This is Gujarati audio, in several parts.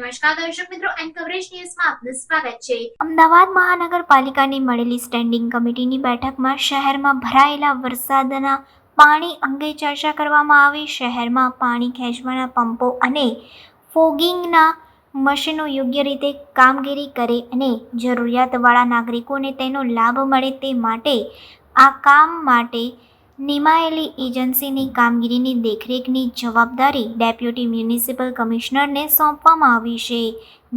નમસ્કાર દર્શક મિત્રો, એન કવરેજ ન્યૂઝમાં આપનું સ્વાગત છે। અમદાવાદ મહાનગરપાલિકાની મળેલી સ્ટેન્ડિંગ કમિટીની બેઠકમાં શહેરમાં ભરાયેલા વરસાદના પાણી અંગે ચર્ચા કરવામાં આવી। શહેરમાં પાણી ખેંચવાના પંપો અને ફોગિંગના મશીનો યોગ્ય રીતે કામગીરી કરે અને જરૂરિયાતવાળા નાગરિકોને તેનો લાભ મળે તે માટે આ કામ માટે નિમાયેલી એજન્સીની કામગીરીની દેખરેખની જવાબદારી ડેપ્યુટી મ્યુનિસિપલ કમિશનરને સોંપવામાં આવી છે।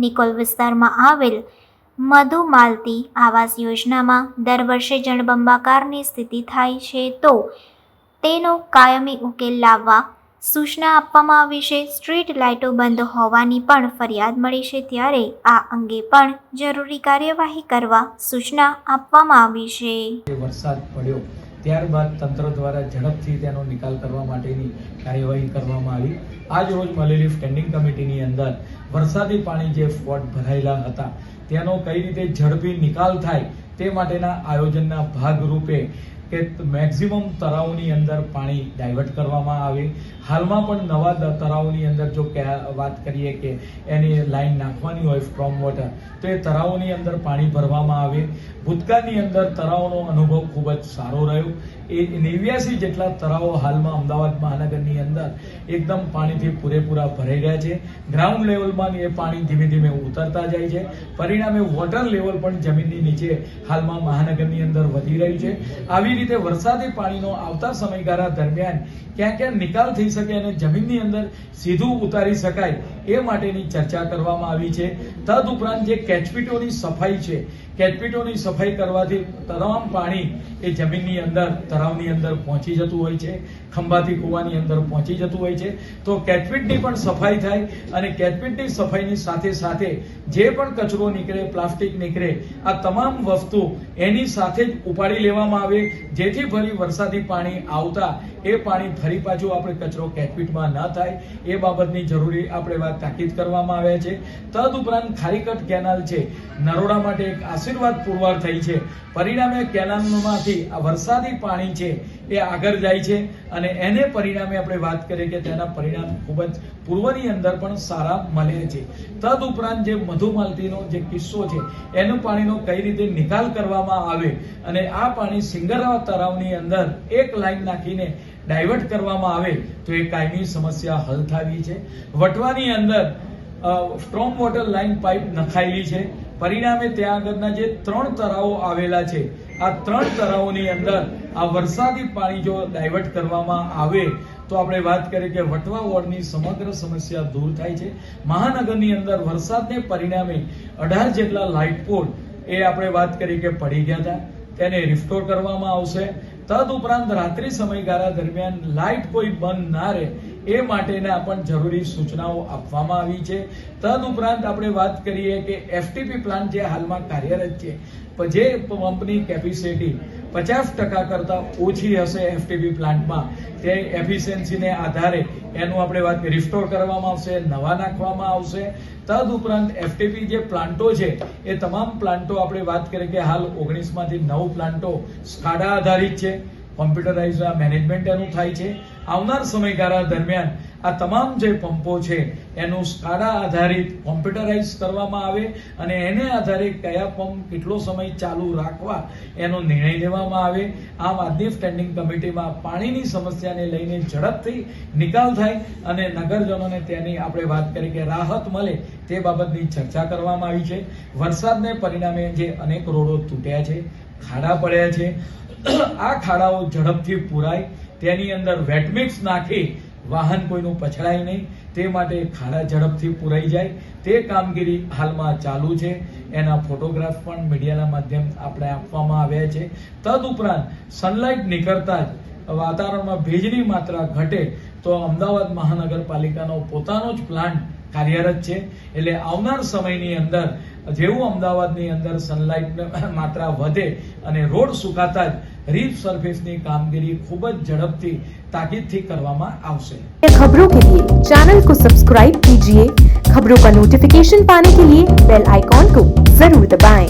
નિકોલ વિસ્તારમાં આવેલ મધુમાલતી આવાસ યોજનામાં દર વર્ષે જળબંબાકારની સ્થિતિ થાય છે તો તેનો કાયમી ઉકેલ લાવવા સૂચના આપવામાં આવી છે। સ્ટ્રીટ લાઇટો બંધ હોવાની પણ ફરિયાદ મળી છે, ત્યારે આ અંગે પણ જરૂરી કાર્યવાહી કરવા સૂચના આપવામાં આવી છે। વરસાદ પડ્યો ત્યારબાદ તંત્ર દ્વારા ઝડપથી તેનો નિકાલ કરવા માટેની કાર્યવાહી કરવામાં આવી। આજ રોજ મળેલી સ્ટેન્ડિંગ કમિટીની અંદર વરસાદી પાણી જે સ્પોટ ભરાયેલા હતા તેનો કઈ રીતે ઝડપી નિકાલ થાય તે માટેના આયોજનના ભાગરૂપે કે મેક્સિમમ તળાવની અંદર પાણી ડાયવર્ટ કરવામાં આવે। હાલમાં પણ નવા તળાવની અંદર જો વાત કરીએ કે એની લાઈન નાખવાની હોય સ્ટ્રોમ વોટર તો એ તળાવની અંદર પાણી ભરવામાં આવે। ભૂતકાળની અંદર તળાવનો અનુભવ ખૂબ જ સારો રહ્યો। એ 89 જેટલા તળાવો હાલમાં અમદાવાદ મહાનગરની અંદર એકદમ પાણીથી પૂરેપૂરા ભરાઈ રહ્યા છે। ગ્રાઉન્ડ લેવલમાં એ પાણી ધીમે ધીમે ઉતરતા જાય છે, પરિણામે વોટર લેવલ પણ જમીનની નીચે હાલમાં મહાનગરની અંદર વધી રહ્યું છે। આવી રીતે વરસાદી પાણીનો આવતા સમયગાળા દરમિયાન ક્યાં ક્યાં નિકાલ થઈ શકે અને જમીનની અંદર સીધું ઉતારી શકાય એ માટેની ચર્ચા કરવામાં આવી છે। તદુપરાંત જે કેચપીટોની સફાઈ છે, કેચપીટોની સફાઈ કરવાથી તમામ પાણી એ જમીનની અંદર તળાવની અંદર પહોંચી જતું હોય છે, ખંભાથી કૂવાની અંદર પહોંચી જતું હોય છે। તો કેચપીટની પણ સફાઈ થાય અને કેચપીટની સફાઈની સાથે સાથે જે પણ કચરો નીકળે, પ્લાસ્ટિક નીકળે, આ તમામ વસ્તુ એની સાથે જ ઉપાડી લેવામાં આવે, જેથી ફરી વરસાદી પાણી આવતા એ પાણી ફરી પાછું આપણે કચરો કેચપીટમાં ન થાય એ બાબતની જરૂરી આપણે વાત તાકીદ કરવામાં આવે છે। તદુપરાંત ખારીકટ કેનાલ છે, નરોડા માટે એક આશીર્વાદ પુરવાર થઈ છે, પરિણામે કેનાલમાંથી આ વરસાદી પાણી છે એ આગળ જાય છે અને એને પરિણામે આપણે વાત કરીએ કે તેના પરિણામ ખૂબ જ પૂર્વની અંદર પણ સારા મળે છે। તદુપરાંત જે મધુમાલતીનો જે કિસ્સો છે એનું પાણીનો કઈ રીતે નિકાલ કરવામાં આવે અને આ પાણી સિંગરવા તળાવની અંદર એક લાઈન નાખીને ડાયવર્ટ કરવામાં આવે તો એ કાયમી સમસ્યા હલ થવી છે। વટવાની અંદર સ્ટ્રોમ વોટર લાઈન પાઇપ નખાયેલી છે, પરિણામે ત્યાં આગળના જે 3 તળાવો આવેલા છે આ 3 તળાવોની અંદર આ વરસાદી પાણી જો ડાયવર્ટ કરવામાં આવે તો આપણે વાત કરીએ કે વટવા વોર્ડની સમગ્ર સમસ્યા દૂર થાય છે। મહાનગરની અંદર વરસાદને પરિણામે 18 જેટલા લાઇટ પોલ એ આપણે વાત કરી કે પડી ગયા હતા, તેને રિસ્ટોર કરવામાં આવશે। તદુપરાંત રાત્રિ સમયગાળા દરમિયાન લાઇટ કોઈ બંધ ના રહે એ માટેના પણ જરૂરી સૂચનાઓ આપવામાં આવી છે। તદુપરાંત આપણે વાત કરીએ કે એફટીપી પ્લાન્ટ જે હાલમાં કાર્યરત છે, જે પંપની કેપેસિટી 50% કરતા ઓછી હશે એફટીપી પ્લાન્ટમાં, તે એફિશિયન્સીને આધારે એનું આપણે વાત રિસ્ટોર કરવામાં આવશે, નવા નાખવામાં આવશે। તદુપરાંત એફટીપી જે પ્લાન્ટો છે એ તમામ પ્લાન્ટો આપણે વાત કરીએ કે હાલ 19 માંથી 9 પ્લાન્ટો સ્કાડા આધારિત છે, કોમ્પ્યુટરાઇઝ મેનેજમેન્ટ એનું થાય છે। આવનાર સમયગાળા દરમિયાન આ તમામ જે પંપો છે એનું સ્કાડા આધારિત કોમ્પ્યુટરાઇઝ કરવામાં આવે અને એને આધારે કયા પંપ કેટલો સમય ચાલુ રાખવા એનો નિર્ણય લેવામાં આવે। આમ આજની સ્ટેન્ડિંગ કમિટીમાં પાણીની સમસ્યાને લઈને ઝડપથી નિકાલ થાય અને નગરજનોને તેની આપણે વાત કરીએ કે રાહત મળે તે બાબતની ચર્ચા કરવામાં આવી છે। વરસાદને પરિણામે જે અનેક રોડો તૂટ્યા છે, ખાડા પડ્યા છે, આ ખાડાઓ ઝડપથી પૂરાય, તેની અંદર વેટમિક્સ નાખી વાહન કોઈનું પછડાય નહીં તે માટે ખાડા ઝડપથી પૂરાઈ જાય તે કામગીરી હાલમાં ચાલુ છે। એના ફોટોગ્રાફ પણ મીડિયાના માધ્યમ આપણે આપવામાં આવ્યા છે। તદુપરાંત સનલાઇટ નીકળતા જ વાતાવરણમાં ભેજની માત્રા ઘટે તો અમદાવાદ મહાનગરપાલિકાનો પોતાનો જ પ્લાન્ટ કાર્યરત છે, એટલે આવનાર સમયની અંદર જેવું અમદાવાદની અંદર સનલાઇટ માત્રા વધે અને રોડ સુકાતા જ रीसर्फेसनी कामगिरी खूब झड़पथी ताकीदथी करवामां आवशे। खबरों के लिए चैनल को सब्सक्राइब कीजिए। खबरों का नोटिफिकेशन पाने के लिए बेल आइकॉन को जरूर दबाएं।